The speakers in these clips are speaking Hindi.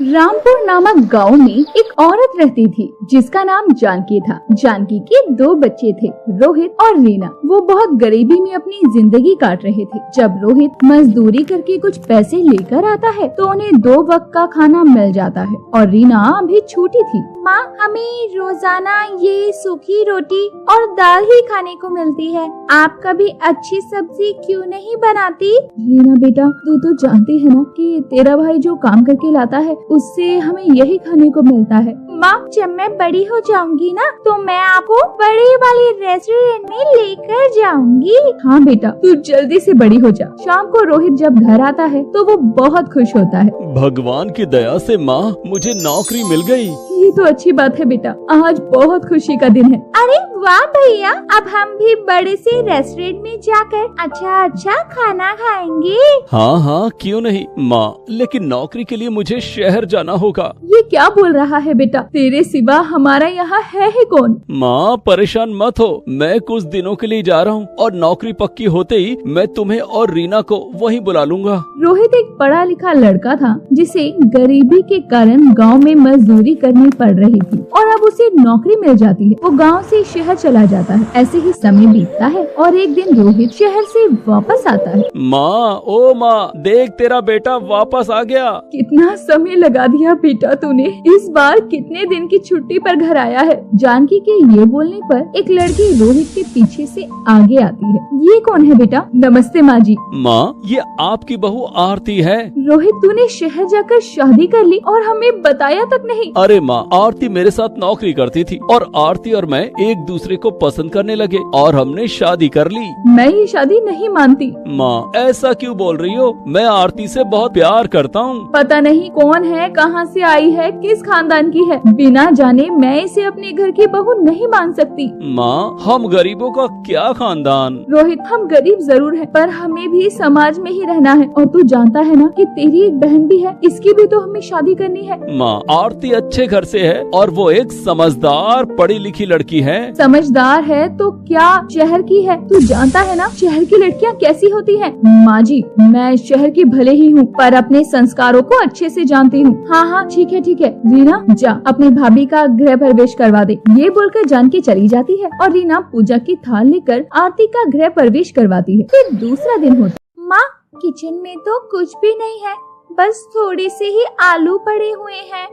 रामपुर नामक गांव में एक औरत रहती थी जिसका नाम जानकी था। जानकी के 2 बच्चे थे, रोहित और रीना। वो बहुत गरीबी में अपनी जिंदगी काट रहे थे। जब रोहित मजदूरी करके कुछ पैसे लेकर आता है तो उन्हें 2 वक्त का खाना मिल जाता है और रीना अभी छोटी थी। माँ, हमें रोजाना ये सूखी रोटी और दाल ही खाने को मिलती है। आप कभी अच्छी सब्जी क्यों नहीं बनाती? रीना बेटा, तू तो जानती है ना कि तेरा भाई जो काम करके लाता है उससे हमें यही खाने को मिलता है। माँ, जब मैं बड़ी हो जाऊंगी ना तो मैं आपको बड़े वाले रेस्टोरेंट में लेकर जाऊंगी। हाँ बेटा, तू जल्दी से बड़ी हो जा। शाम को रोहित जब घर आता है तो वो बहुत खुश होता है। भगवान की दया से माँ, मुझे नौकरी मिल गई। ये तो अच्छी बात है बेटा, आज बहुत खुशी का दिन है। अरे वाह भैया, अब हम भी बड़े से रेस्टोरेंट में जाकर अच्छा खाना खाएंगे। हाँ, क्यों नहीं माँ, लेकिन नौकरी के लिए मुझे शहर जाना होगा। ये क्या बोल रहा है बेटा, तेरे सिवा हमारा यहाँ है ही कौन? माँ परेशान मत हो, मैं कुछ दिनों के लिए जा रहा हूँ और नौकरी पक्की होते ही मैं तुम्हें और रीना को वहीं बुला लूंगा। रोहित एक पढ़ा लिखा लड़का था जिसे गरीबी के कारण गांव में मजदूरी करनी पड़ रही थी और अब उसे नौकरी मिल जाती है। वो गांव से शहर चला जाता है। ऐसे ही समय बीतता है और एक दिन रोहित शहर से वापस आता है। माँ, ओ माँ, देख तेरा बेटा वापस आ गया। कितना समय लगा दिया बेटा तूने, इस बार कितने दिन की छुट्टी पर घर आया है? जानकी के ये बोलने पर एक लड़की रोहित के पीछे से आगे आती है। ये कौन है बेटा? नमस्ते माँ जी। माँ, ये आपकी बहू आरती है। रोहित, तूने शहर जाकर शादी कर ली और हमें बताया तक नहीं। अरे माँ, आरती मेरे साथ नौकरी करती थी और आरती और मैं एक दूसरे को पसंद करने लगे और हमने शादी कर ली। मैं ये शादी नहीं मानती। माँ, ऐसा क्यों बोल रही हो? मैं आरती से बहुत प्यार करता हूँ। पता नहीं कौन है, कहाँ से आई है, किस खानदान की है, बिना जाने मैं इसे अपने घर की बहू नहीं मान सकती। माँ, हम गरीबों का क्या खानदान? रोहित, हम गरीब जरूर हैं, पर हमें भी समाज में ही रहना है और तू जानता है ना कि तेरी एक बहन भी है, इसकी भी तो हमें शादी करनी है। माँ, आरती अच्छे घर से है और वो एक समझदार पढ़ी लिखी लड़की है। समझदार है तो क्या शहर की है? तू जानता है ना शहर की लड़कियाँ कैसी होती हैं। माँ जी, मैं शहर की भले ही हूँ पर अपने संस्कारों को अच्छे से जानती हूँ। हाँ, ठीक है। रीना, जा अपनी भाभी का गृह प्रवेश करवा दे। ये बोलकर जानकी चली जाती है और रीना पूजा की थाल लेकर आरती का गृह प्रवेश करवाती है। फिर दूसरा दिन होता। माँ, किचन में तो कुछ भी नहीं है, बस थोड़े से ही आलू पड़े हुए हैं।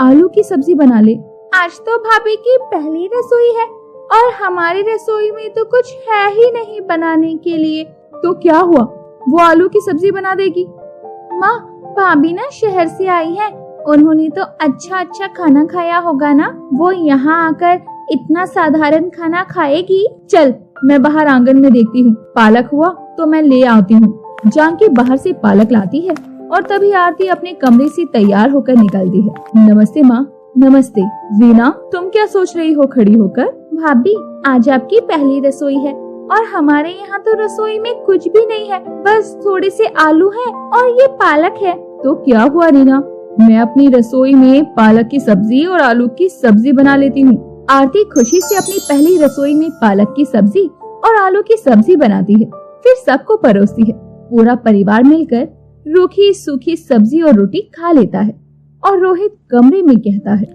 आलू की सब्जी बना ले। आज तो भाभी की पहली रसोई है और हमारी रसोई में तो कुछ है ही नहीं बनाने के लिए। तो क्या हुआ, वो आलू की सब्जी बना देगी। माँ, भाभी ना शहर से आई है, उन्होंने तो अच्छा खाना खाया होगा ना, वो यहाँ आकर इतना साधारण खाना खाएगी। चल, मैं बाहर आंगन में देखती हूँ, पालक हुआ तो मैं ले आती हूँ। जानकी बाहर से पालक लाती है और तभी आरती अपने कमरे से तैयार होकर निकलती है। नमस्ते माँ। नमस्ते। रीना, तुम क्या सोच रही हो खड़ी होकर? भाभी, आज आपकी पहली रसोई है और हमारे यहाँ तो रसोई में कुछ भी नहीं है, बस थोड़े से आलू हैं और ये पालक है। तो क्या हुआ रीना, मैं अपनी रसोई में पालक की सब्जी और आलू की सब्जी बना लेती हूँ। आरती खुशी से अपनी पहली रसोई में पालक की सब्जी और आलू की सब्जी बनाती है, फिर सबको परोसती है। पूरा परिवार मिलकर रूखी सूखी सब्जी और रोटी खा लेता है और रोहित कमरे में कहता है,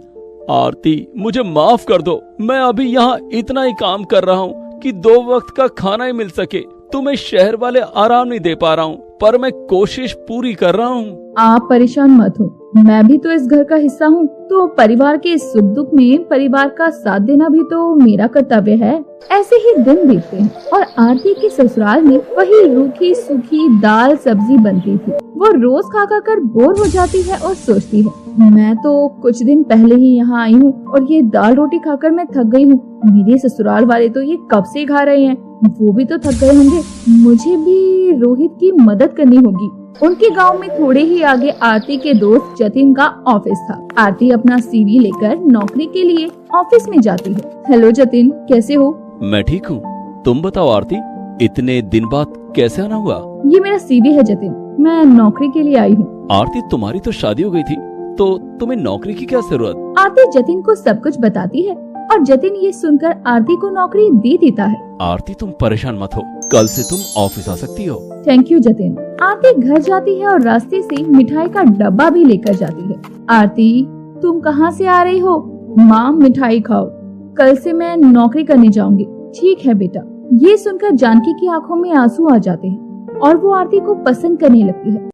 आरती, मुझे माफ कर दो, मैं अभी यहाँ इतना ही काम कर रहा हूँ कि 2 वक्त का खाना ही मिल सके। तुम्हें शहर वाले आराम नहीं दे पा रहा हूँ, पर मैं कोशिश पूरी कर रहा हूँ। आप परेशान मत हो, मैं भी तो इस घर का हिस्सा हूँ, तो परिवार के सुख दुख में परिवार का साथ देना भी तो मेरा कर्तव्य है। ऐसे ही दिन बीतते हैं और आरती के ससुराल में वही रूखी सूखी दाल सब्जी बनती थी। वो रोज खा कर बोर हो जाती है और सोचती है, मैं तो कुछ दिन पहले ही यहाँ आई हूँ और ये दाल रोटी खाकर मैं थक गई हूँ। मेरे ससुराल वाले तो ये कब से खा रहे हैं, वो भी तो थक गए होंगे। मुझे भी रोहित की मदद करनी होगी। उनके गांव में थोड़े ही आगे आरती के दोस्त जतिन का ऑफिस था। आरती अपना सीवी लेकर नौकरी के लिए ऑफिस में जाती है। हेलो जतिन, कैसे हो? मैं ठीक हूँ, तुम बताओ आरती, इतने दिन बाद कैसे आना हुआ? ये मेरा सीवी है जतिन, मैं नौकरी के लिए आई हूँ। आरती, तुम्हारी तो शादी हो गई थी, तो तुम्हें नौकरी की क्या जरूरत? आरती जतिन को सब कुछ बताती है और जतिन ये सुनकर आरती को नौकरी दे देता है। आरती तुम परेशान मत हो, कल से तुम ऑफिस आ सकती हो। Thank you Jatin. आरती घर जाती है और रास्ते से मिठाई का डब्बा भी लेकर जाती है। आरती, तुम कहाँ से आ रही हो? माँ, मिठाई खाओ, कल से मैं नौकरी करने जाऊंगी। ठीक है बेटा। ये सुनकर जानकी की आंखों में आंसू आ जाते हैं और वो आरती को पसंद करने लगती है।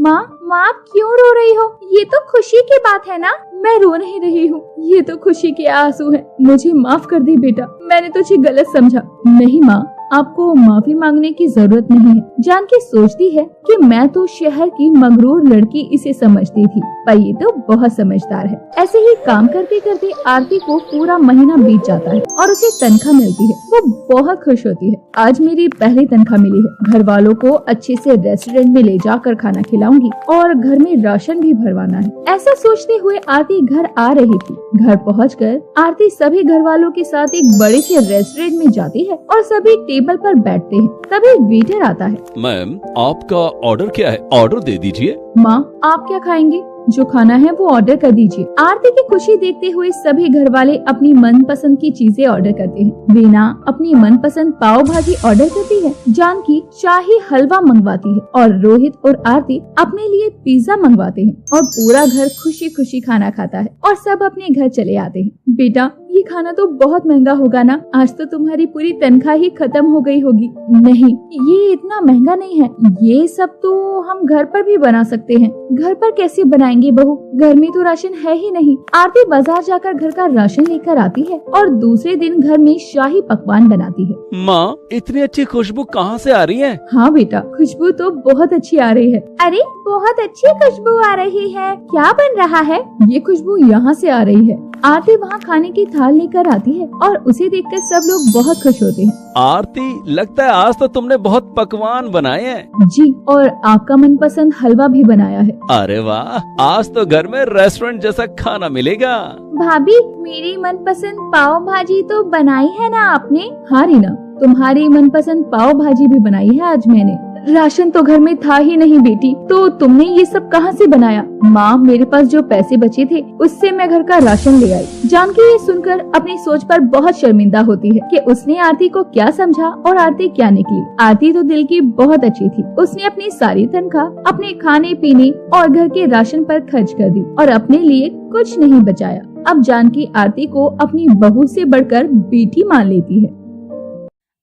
माँ, आप क्यों रो रही हो? ये तो खुशी की बात है ना। मैं रो नहीं रही हूँ, ये तो खुशी के आंसू हैं। मुझे माफ कर दे बेटा, मैंने तुझे गलत समझा। नहीं माँ, आपको माफी मांगने की जरूरत नहीं है। जानकी सोचती है कि मैं तो शहर की मगरूर लड़की इसे समझती थी, पर ये तो बहुत समझदार है। ऐसे ही काम करते करते आरती को पूरा महीना बीत जाता है और उसे तनख्वाह मिलती है। वो बहुत खुश होती है। आज मेरी पहली तनख्वाह मिली है, घर वालों को अच्छे से रेस्टोरेंट में ले जाकर खाना खिलाऊंगी और घर में राशन भी भरवाना है। ऐसा सोचते हुए आरती घर आ रही थी। घर पहुंचकर आरती सभी घर वालों के साथ एक बड़े से रेस्टोरेंट में जाती है और सभी टेबल पर बैठते हैं। तभी वेटर आता है। मैम, आपका ऑर्डर क्या है? ऑर्डर दे दीजिए। माँ, आप क्या खाएंगे? जो खाना है वो ऑर्डर कर दीजिए। आरती की खुशी देखते हुए सभी घर वाले अपनी मनपसंद की चीजें ऑर्डर करते हैं। वीना अपनी मनपसंद पाव भाजी ऑर्डर करती है, जानकी शाही हलवा मंगवाती है और रोहित और आरती अपने लिए पिज्जा मंगवाते हैं और पूरा घर खुशी खुशी खाना खाता है और सब अपने घर चले आते हैं। बेटा, ये खाना तो बहुत महंगा होगा ना? आज तो तुम्हारी पूरी तनख्वाह ही खत्म हो गई होगी। नहीं, ये इतना महंगा नहीं है। ये सब तो हम घर पर भी बना सकते हैं। घर पर कैसे बनाएंगे बहू? घर में तो राशन है ही नहीं। आरती बाजार जाकर घर का राशन लेकर आती है और दूसरे दिन घर में शाही पकवान बनाती है। माँ, इतनी अच्छी खुशबू कहाँ से आ रही है? हाँ बेटा, खुशबू तो बहुत अच्छी आ रही है। अरे, बहुत अच्छी खुशबू आ रही है। क्या बन रहा है? ये खुशबू यहाँ से आ रही है। आरती वहाँ खाने की थाल लेकर आती है और उसे देखकर सब लोग बहुत खुश होते हैं। आरती, लगता है आज तो तुमने बहुत पकवान बनाए हैं। जी, और आपका मनपसंद हलवा भी बनाया है। अरे वाह, आज तो घर में रेस्टोरेंट जैसा खाना मिलेगा। भाभी, मेरी मनपसंद पाव भाजी तो बनाई है ना आपने? हाँ रीना, तुम्हारी मनपसंद पाव भाजी भी बनाई है आज मैंने। राशन तो घर में था ही नहीं बेटी, तो तुमने ये सब कहाँ से बनाया? माँ, मेरे पास जो पैसे बचे थे उससे मैं घर का राशन ले आई। जानकी ये सुनकर अपनी सोच पर बहुत शर्मिंदा होती है कि उसने आरती को क्या समझा और आरती क्या निकली। आरती तो दिल की बहुत अच्छी थी। उसने अपनी सारी तनख्वाह अपने खाने पीने और घर के राशन पर खर्च कर दी और अपने लिए कुछ नहीं बचाया। अब जानकी आरती को अपनी बहू से बढ़कर बेटी मान लेती है।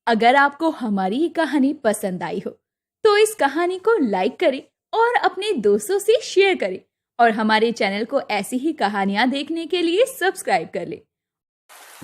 अगर आपको हमारी ये कहानी पसंद आई हो तो इस कहानी को लाइक करें और अपने दोस्तों से शेयर करें और हमारे चैनल को ऐसी ही कहानियाँ देखने के लिए सब्सक्राइब कर लें।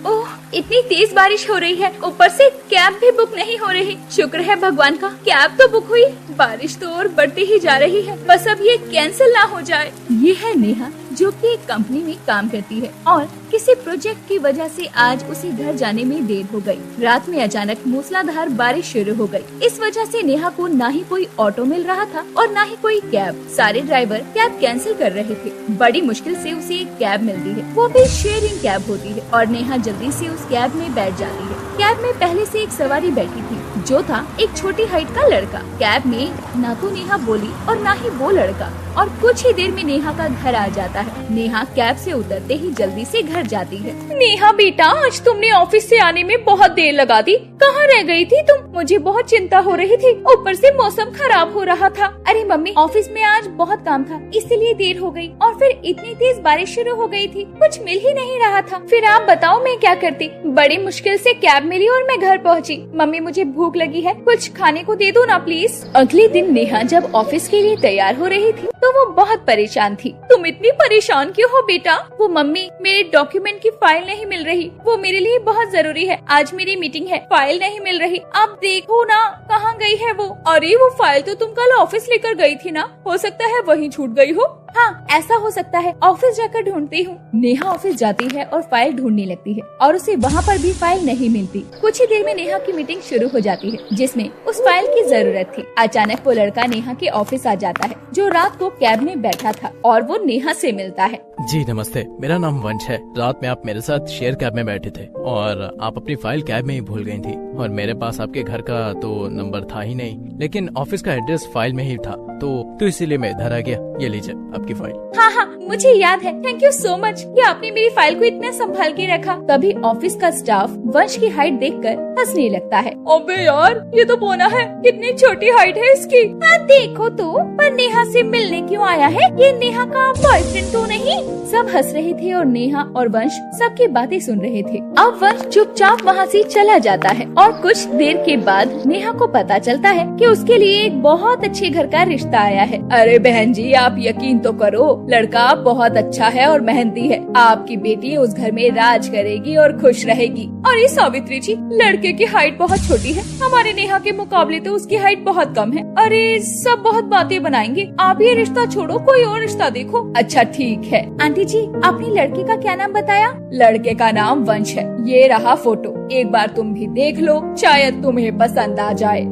ओह, इतनी तेज बारिश हो रही है, ऊपर से कैब भी बुक नहीं हो रही। शुक्र है भगवान का, कैब तो बुक हुई। बारिश तो और बढ़ती ही जा रही है, बस अब ये कैंसिल ना हो जाए। ये है नेहा, जो कि एक कंपनी में काम करती है और किसी प्रोजेक्ट की वजह से आज उसे घर जाने में देर हो गई। रात में अचानक मूसलाधार बारिश शुरू हो गई। इस वजह से नेहा को ना ही कोई ऑटो मिल रहा था और ना ही कोई कैब। सारे ड्राइवर कैब कैंसिल कर रहे थे। बड़ी मुश्किल से उसे एक कैब मिलती है, वो भी शेयरिंग कैब होती है और नेहा जल्दी से उस कैब में बैठ जाती है। कैब में पहले से एक सवारी बैठी थी, जो था एक छोटी हाइट का लड़का। कैब में ना तो नेहा बोली और ना ही वो लड़का, और कुछ ही देर में नेहा का घर आ जाता है। नेहा कैब से उतरते ही जल्दी से घर जाती है। नेहा बेटा, आज तुमने ऑफिस से आने में बहुत देर लगा दी। कहाँ रह गई थी तुम? मुझे बहुत चिंता हो रही थी, ऊपर से मौसम खराब हो रहा था। अरे मम्मी, ऑफिस में आज बहुत काम था, इसलिए देर हो गई और फिर इतनी तेज बारिश शुरू हो गई थी, कुछ मिल ही नहीं रहा था। फिर आप बताओ मैं क्या करती? बड़ी मुश्किल से कैब मिली और मैं घर पहुँची। मम्मी, मुझे भूख लगी है, कुछ खाने को दे दो ना प्लीज। अगले दिन नेहा जब ऑफिस के लिए तैयार हो रही थी तो वो बहुत परेशान थी। तुम इतनी परेशान क्यों हो बेटा? वो मम्मी, मेरे डॉक्यूमेंट की फाइल नहीं मिल रही, वो मेरे लिए बहुत जरूरी है। आज मेरी मीटिंग है, फाइल नहीं मिल रही। आप देखो ना, कहाँ गई है वो? अरे, वो फाइल तो तुम कल ऑफिस लेकर गई थी ना, हो सकता है वहीं छूट गई हो। हाँ, ऐसा हो सकता है, ऑफिस जाकर ढूंढती हूँ। नेहा ऑफिस जाती है और फाइल ढूंढने लगती है और उसे वहाँ पर भी फाइल नहीं मिलती। कुछ ही देर में नेहा की मीटिंग शुरू हो जाती है, जिसमें उस फाइल की जरूरत थी। अचानक वो लड़का नेहा के ऑफिस आ जाता है, जो रात को कैब में बैठा था, और वो नेहा से मिलता है। जी नमस्ते, मेरा नाम वंश है। रात में आप मेरे साथ शेयर कैब में बैठे थे और आप अपनी फाइल कैब में ही भूल गई थी। और मेरे पास आपके घर का तो नंबर था ही नहीं, लेकिन ऑफिस का एड्रेस फाइल में ही था, तो इसीलिए मैं इधर आ गया। ये लीजिए आपकी फाइल। हाँ हाँ, मुझे याद है। थैंक यू सो मच कि आपने मेरी फाइल को इतना संभाल के रखा। तभी ऑफिस का स्टाफ वंश की हाइट देखकर हंसने लगता है। अबे यार, ये तो बोना है, कितनी छोटी हाइट है इसकी। हाँ देखो तो, पर नेहा से मिलने क्यों आया है? ये नेहा का बॉयफ्रेंड तो नहीं? सब हंस रहे थे और नेहा और वंश सबकी बातें सुन रहे थे। अब वंश चुपचाप वहाँ से चला जाता है और कुछ देर के बाद नेहा को पता चलता है कि उसके लिए एक बहुत अच्छे घर का रिश्ता आया है। अरे बहन जी, आप यकीन तो करो, लड़का बहुत अच्छा है और मेहनती है। आपकी बेटी उस घर में राज करेगी और खुश रहेगी। और ये सावित्री जी, लड़के की हाइट बहुत छोटी है, हमारे नेहा के मुकाबले तो उसकी हाइट बहुत कम है। अरे सब बहुत बातें बनाएंगे, आप ये रिश्ता छोड़ो, कोई और रिश्ता देखो। अच्छा ठीक है। आंटी जी, आपने लड़के का क्या नाम बताया? लड़के का नाम वंश है। ये रहा फोटो, एक बार तुम भी देख लो, शायद तुम्हें पसंद आ जाए।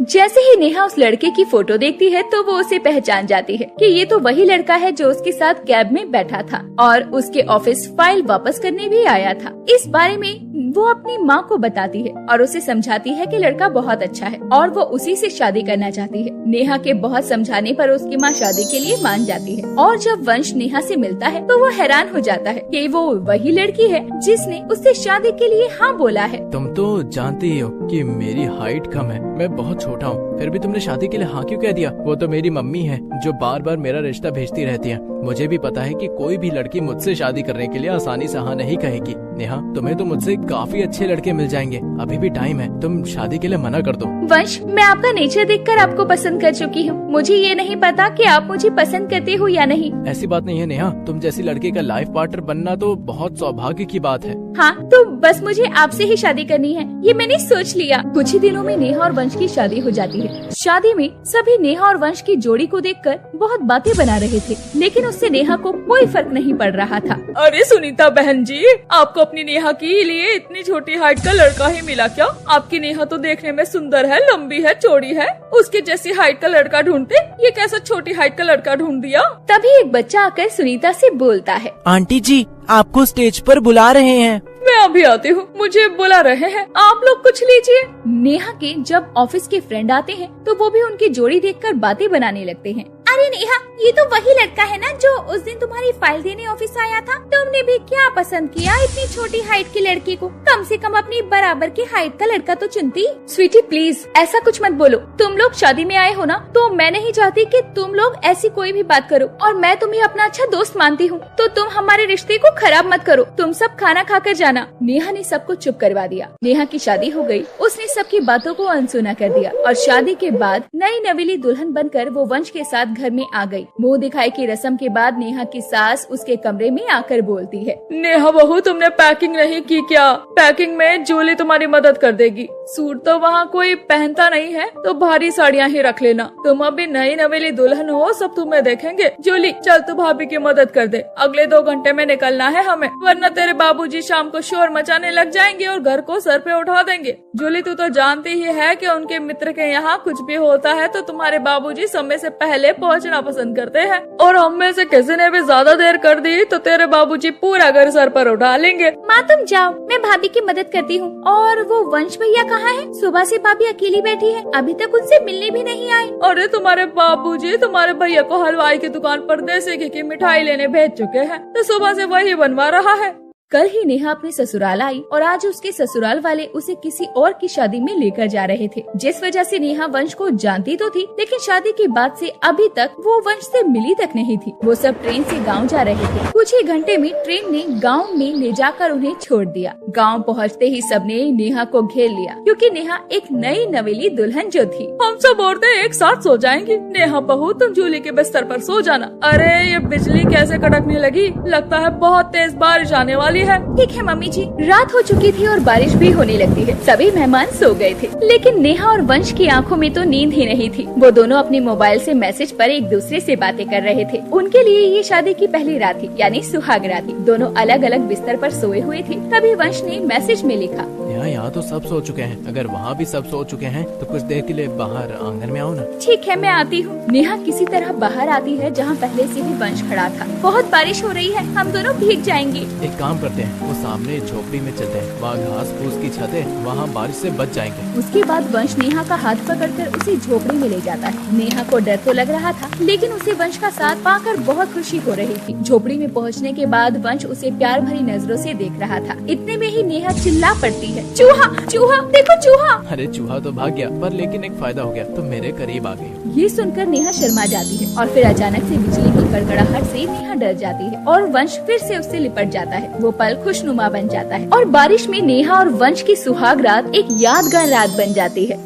जैसे ही नेहा उस लड़के की फोटो देखती है तो वो उसे पहचान जाती है कि ये तो वही लड़का है जो उसके साथ कैब में बैठा था और उसके ऑफिस फाइल वापस करने भी आया था। इस बारे में वो अपनी माँ को बताती है और उसे समझाती है कि लड़का बहुत अच्छा है और वो उसी से शादी करना चाहती है। नेहा के बहुत समझाने पर उसकी माँ शादी के लिए मान जाती है और जब वंश नेहा से मिलता है तो वो हैरान हो जाता है कि वो वही लड़की है जिसने उससे शादी के लिए हाँ बोला है। तुम तो जानती ही हो कि मेरी हाइट कम है, मैं बहुत छोटा हूँ, फिर भी तुमने शादी के लिए हाँ क्यों कह दिया? वो तो मेरी मम्मी है जो बार बार मेरा रिश्ता भेजती रहती है। मुझे भी पता है कि कोई भी लड़की मुझसे शादी करने के लिए आसानी से हाँ नहीं कहेगी। नेहा, तुम्हें तो मुझसे काफी अच्छे लड़के मिल जाएंगे, अभी भी टाइम है, तुम शादी के लिए मना कर दो। वंश, मैं आपका नेचर देखकर आपको पसंद कर चुकी हूँ, मुझे ये नहीं पता कि आप मुझे पसंद करते हो या नहीं। ऐसी बात नहीं है नेहा, तुम जैसी लड़के का लाइफ पार्टनर बनना तो बहुत सौभाग्य की बात है। हाँ, तो बस मुझे आपसे ही शादी करनी है, ये मैंने सोच लिया। कुछ ही दिनों में नेहा और वंश की शादी हो जाती है। शादी में सभी नेहा और वंश की जोड़ी को देखकर बहुत बातें बना रहे थे, लेकिन उससे नेहा को कोई फर्क नहीं पड़ रहा था। अरे सुनीता बहन जी, आपको अपनी नेहा के लिए इतनी छोटी हाइट का लड़का ही मिला क्या? आपकी नेहा तो देखने में सुंदर है, लंबी है, चौड़ी है, उसके जैसी हाइट का लड़का ढूंढते, ये कैसा छोटी हाइट का लड़का ढूंढ दिया? तभी एक बच्चा आकर सुनीता से बोलता है, आंटी जी, आपको स्टेज पर बुला रहे हैं। मैं अभी आती हूँ, मुझे बुला रहे हैं, आप लोग कुछ लीजिए। नेहा के जब ऑफिस के फ्रेंड आते हैं तो वो भी उनकी जोड़ी देखकर बातें बनाने लगते हैं। अरे नेहा, ये तो वही लड़का है ना जो उस दिन तुम्हारी फाइल देने ऑफिस आया था? तुमने भी क्या पसंद किया इतनी छोटी हाइट की लड़की को? कम से कम अपनी बराबर की हाइट का लड़का तो चुनती। स्वीटी प्लीज ऐसा कुछ मत बोलो, तुम लोग शादी में आए हो ना, तो मैं नहीं चाहती कि तुम लोग ऐसी कोई भी बात करो, और मैं तुम्हें अपना अच्छा दोस्त मानती हूँ, तो तुम हमारे रिश्ते को खराब मत करो। तुम सब खाना खाकर जाना। नेहा ने सबको चुप करवा दिया। नेहा की शादी हो गई, उसने सबकी बातों को अनसुना कर दिया और शादी के बाद नई नवेली दुल्हन बनकर वो वंश के साथ घर में आ गई। मुंह दिखाई की रस्म के बाद नेहा की सास उसके कमरे में आकर बोलती है, नेहा बहू, तुमने पैकिंग नहीं की क्या? पैकिंग में जूली तुम्हारी मदद कर देगी। सूट तो वहाँ कोई पहनता नहीं है, तो भारी साड़ियाँ ही रख लेना। तुम अभी नई नवेली दुल्हन हो, सब तुम्हें देखेंगे। जूली चल, तू भाभी की मदद कर दे, अगले 2 घंटे में निकलना है हमें, वरना तेरे बाबूजी शाम को शोर मचाने लग जाएंगे और घर को सर पे उठा देंगे। जूली, तू तो जानती ही है कि उनके मित्र के यहाँ कुछ भी होता है तो तुम्हारे बाबूजी समय से पहले पहुँचना पसंद करते हैं, और हम में से किसी ने भी ज्यादा देर कर दी तो तेरे बाबूजी पूरा घर सर पर उठा लेंगे। माँ तुम जाओ, मैं भाभी की मदद करती हूँ। और वो वंश भैया कहाँ है? सुबह से भाभी अकेली बैठी है, अभी तक उनसे मिलने भी नहीं आई। अरे तुम्हारे बाबूजी तुम्हारे भैया को हलवाई की दुकान पर देसी घी की मिठाई लेने भेज चुके हैं, तो सुबह से वही बनवा रहा है। कल ही नेहा अपने ससुराल आई और आज उसके ससुराल वाले उसे किसी और की शादी में लेकर जा रहे थे, जिस वजह से नेहा वंश को जानती तो थी, लेकिन शादी के बाद से अभी तक वो वंश से मिली तक नहीं थी। वो सब ट्रेन से गांव जा रहे थे। कुछ ही घंटे में ट्रेन ने गांव में ले जाकर उन्हें छोड़ दिया। गांव पहुंचते ही सबने नेहा को घेर लिया, क्योंकि नेहा एक नई नवेली दुल्हन जो थी। हम सब औरतें एक साथ सो जाएंगी। नेहा बहू, तुम जूली के बिस्तर पर सो जाना। अरे ये बिजली कैसे कड़कने लगी, लगता है बहुत तेज बारिश आने वाली है। ठीक है मम्मी जी। रात हो चुकी थी और बारिश भी होने लगती है। सभी मेहमान सो गए थे, लेकिन नेहा और वंश की आंखों में तो नींद ही नहीं थी। वो दोनों अपने मोबाइल से मैसेज पर एक दूसरे से बातें कर रहे थे। उनके लिए ये शादी की पहली रात थी, यानी सुहाग रात थी। दोनों अलग अलग बिस्तर पर सोए हुए थे। तभी वंश ने मैसेज में लिखा, यहाँ तो सब सो चुके हैं, अगर वहाँ भी सब सो चुके हैं तो कुछ देर के लिए बाहर आंगन में आओ ना। ठीक है, मैं आती हूँ। नेहा किसी तरह बाहर आती है, जहाँ पहले से ही वंश खड़ा था। बहुत बारिश हो रही है, हम दोनों भीग जाएंगे। एक काम करते हैं, वो सामने झोपड़ी में चलते हैं, वहाँ घास फूस की छत है, वहाँ बारिश से बच जाएंगे। उसके बाद वंश नेहा का हाथ पकड़कर उसे झोपड़ी में ले जाता है। नेहा को डर तो लग रहा था, लेकिन उसे वंश का साथ पाकर बहुत खुशी हो रही थी। झोपड़ी में पहुंचने के बाद वंश उसे प्यार भरी नजरों से देख रहा था। इतने में ही नेहा चिल्ला पड़ती है, चूहा चूहा देखो चूहा। अरे चूहा तो भाग गया, पर लेकिन एक फायदा हो गया, तुम मेरे करीब आ गई। ये सुनकर नेहा शर्मा जाती है और फिर अचानक से बिजली की कड़कड़ाहट से नेहा डर जाती है और वंश फिर से उससे लिपट जाता है। वो पल खुशनुमा बन जाता है और बारिश में नेहा और वंश की सुहाग रात एक यादगार रात बन जाती है।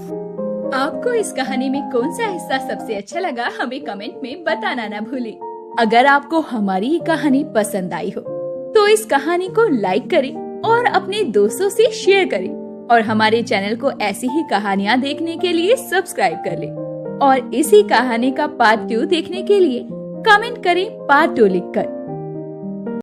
आपको इस कहानी में कौन सा हिस्सा सबसे अच्छा लगा, हमें कमेंट में बताना ना भूलें। अगर आपको हमारी ये कहानी पसंद आई हो तो इस कहानी को लाइक करें और अपने दोस्तों से शेयर करें और हमारे चैनल को ऐसी ही कहानियाँ देखने के लिए सब्सक्राइब कर लें और इसी कहानी का पार्ट 2 देखने के लिए कमेंट करें पार्ट 2 लिखकर।